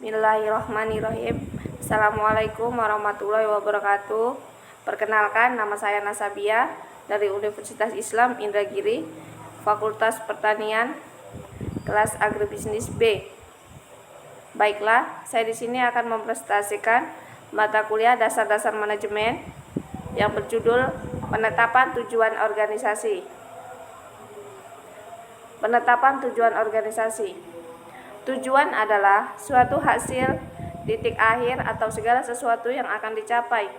Bismillahirrahmanirrahim. Assalamualaikum warahmatullahi wabarakatuh. Perkenalkan, nama saya Nasabia dari Universitas Islam Indragiri, Fakultas Pertanian, kelas Agribisnis B. Baiklah, saya di sini akan mempresentasikan mata kuliah dasar-dasar manajemen yang berjudul Penetapan Tujuan Organisasi. Penetapan tujuan organisasi. Tujuan adalah suatu hasil, titik akhir, atau segala sesuatu yang akan dicapai.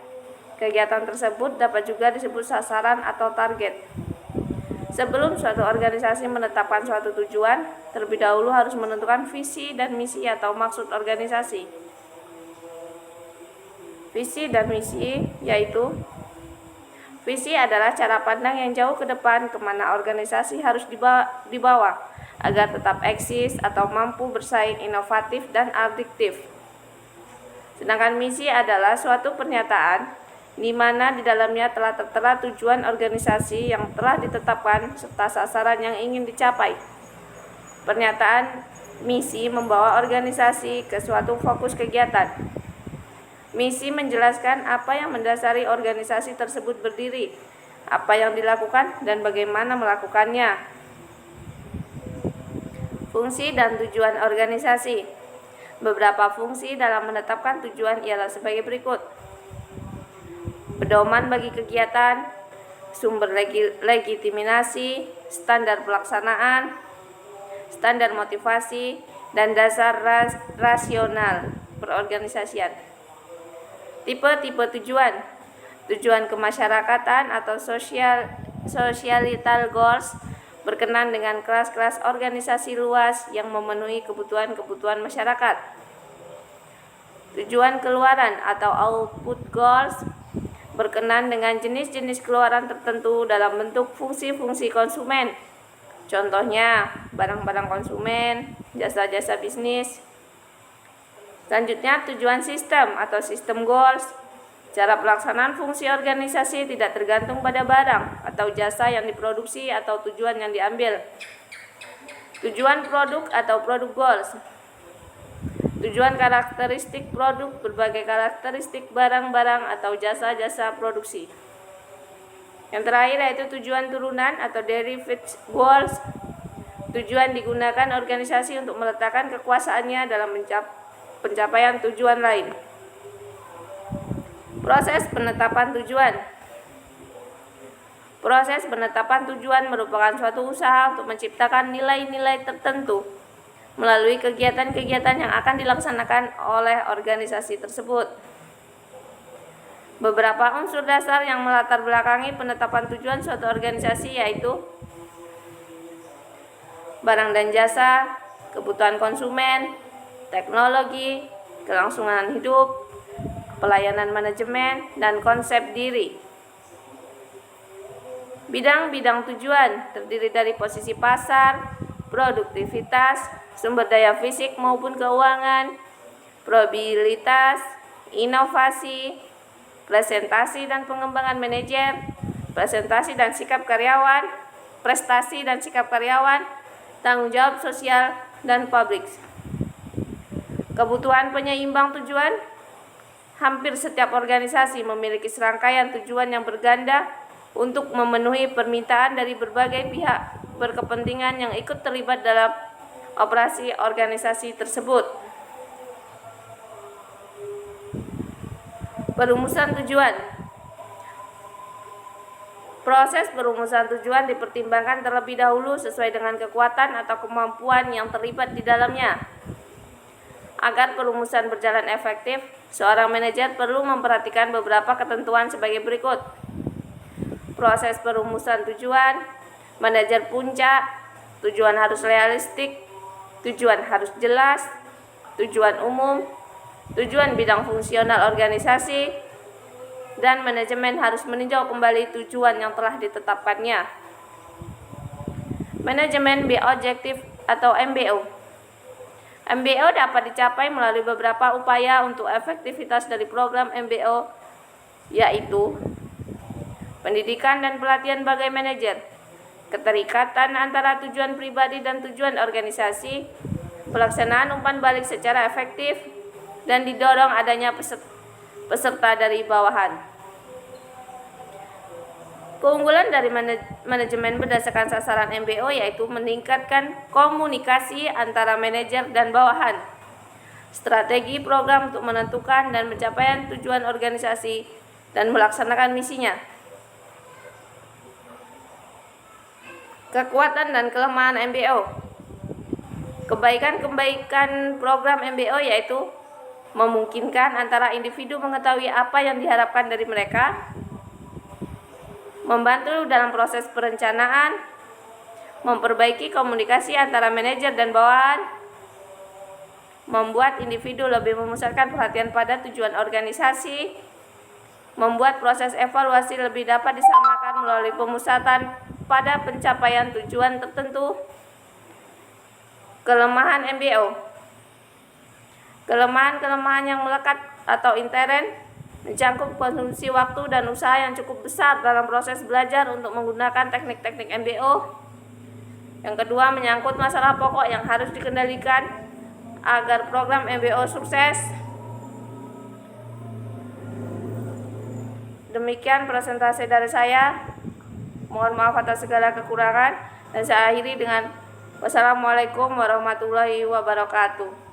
Kegiatan tersebut dapat juga disebut sasaran atau target. Sebelum suatu organisasi menetapkan suatu tujuan, terlebih dahulu harus menentukan visi dan misi atau maksud organisasi. Visi dan misi yaitu: visi adalah cara pandang yang jauh ke depan kemana organisasi harus dibawa agar tetap eksis atau mampu bersaing, inovatif, dan adiktif. Sedangkan misi adalah suatu pernyataan di mana di dalamnya telah tertera tujuan organisasi yang telah ditetapkan serta sasaran yang ingin dicapai. Pernyataan misi membawa organisasi ke suatu fokus kegiatan. Misi menjelaskan apa yang mendasari organisasi tersebut berdiri, apa yang dilakukan, dan bagaimana melakukannya. Fungsi dan tujuan organisasi. Beberapa fungsi dalam menetapkan tujuan ialah sebagai berikut: pedoman bagi kegiatan, sumber legitimasi, standar pelaksanaan, standar motivasi, dan dasar rasional perorganisasian. Tipe-tipe tujuan. Tujuan kemasyarakatan atau societal goals berkenan dengan kelas-kelas organisasi luas yang memenuhi kebutuhan-kebutuhan masyarakat. Tujuan keluaran atau output goals berkenan dengan jenis-jenis keluaran tertentu dalam bentuk fungsi-fungsi konsumen. Contohnya, barang-barang konsumen, jasa-jasa bisnis. Selanjutnya, tujuan sistem atau system goals. Cara pelaksanaan fungsi organisasi tidak tergantung pada barang atau jasa yang diproduksi atau tujuan yang diambil. Tujuan produk atau produk goals. Tujuan karakteristik produk, berbagai karakteristik barang-barang atau jasa-jasa produksi. Yang terakhir yaitu tujuan turunan atau derivative goals. Tujuan digunakan organisasi untuk meletakkan kekuasaannya dalam pencapaian tujuan lain. Proses penetapan tujuan. Proses penetapan tujuan merupakan suatu usaha untuk menciptakan nilai-nilai tertentu melalui kegiatan-kegiatan yang akan dilaksanakan oleh organisasi tersebut. Beberapa unsur dasar yang melatar belakangi penetapan tujuan suatu organisasi yaitu barang dan jasa, kebutuhan konsumen, teknologi, kelangsungan hidup, pelayanan manajemen, dan konsep diri. Bidang-bidang tujuan terdiri dari posisi pasar, produktivitas, sumber daya fisik maupun keuangan, probabilitas, inovasi, presentasi dan pengembangan manajer, prestasi dan sikap karyawan, tanggung jawab sosial, dan publik. Kebutuhan penyeimbang tujuan. Hampir setiap organisasi memiliki serangkaian tujuan yang berganda untuk memenuhi permintaan dari berbagai pihak berkepentingan yang ikut terlibat dalam operasi organisasi tersebut. Perumusan tujuan. Proses perumusan tujuan dipertimbangkan terlebih dahulu sesuai dengan kekuatan atau kemampuan yang terlibat di dalamnya. Agar perumusan berjalan efektif, seorang manajer perlu memperhatikan beberapa ketentuan sebagai berikut. Proses perumusan tujuan. Manajer puncak. Tujuan harus realistik. Tujuan harus jelas. Tujuan umum. Tujuan bidang fungsional organisasi. Dan manajemen harus meninjau kembali tujuan yang telah ditetapkannya. Manajemen objektif atau MBO. MBO dapat dicapai melalui beberapa upaya untuk efektivitas dari program MBO, yaitu pendidikan dan pelatihan sebagai manajer, keterikatan antara tujuan pribadi dan tujuan organisasi, pelaksanaan umpan balik secara efektif, dan didorong adanya peserta dari bawahan. Keunggulan dari manajemen berdasarkan sasaran MBO yaitu meningkatkan komunikasi antara manajer dan bawahan, strategi program untuk menentukan dan pencapaian tujuan organisasi dan melaksanakan misinya. Kekuatan dan kelemahan MBO. Kebaikan program MBO yaitu memungkinkan antara individu mengetahui apa yang diharapkan dari mereka, membantu dalam proses perencanaan, memperbaiki komunikasi antara manajer dan bawahan, membuat individu lebih memusatkan perhatian pada tujuan organisasi, membuat proses evaluasi lebih dapat disamakan melalui pemusatan pada pencapaian tujuan tertentu. Kelemahan MBO. Kelemahan yang melekat atau intern mencakup konsumsi waktu dan usaha yang cukup besar dalam proses belajar untuk menggunakan teknik-teknik MBO. Yang kedua, menyangkut masalah pokok yang harus dikendalikan agar program MBO sukses. Demikian presentasi dari saya. Mohon maaf atas segala kekurangan, dan saya akhiri dengan wassalamualaikum warahmatullahi wabarakatuh.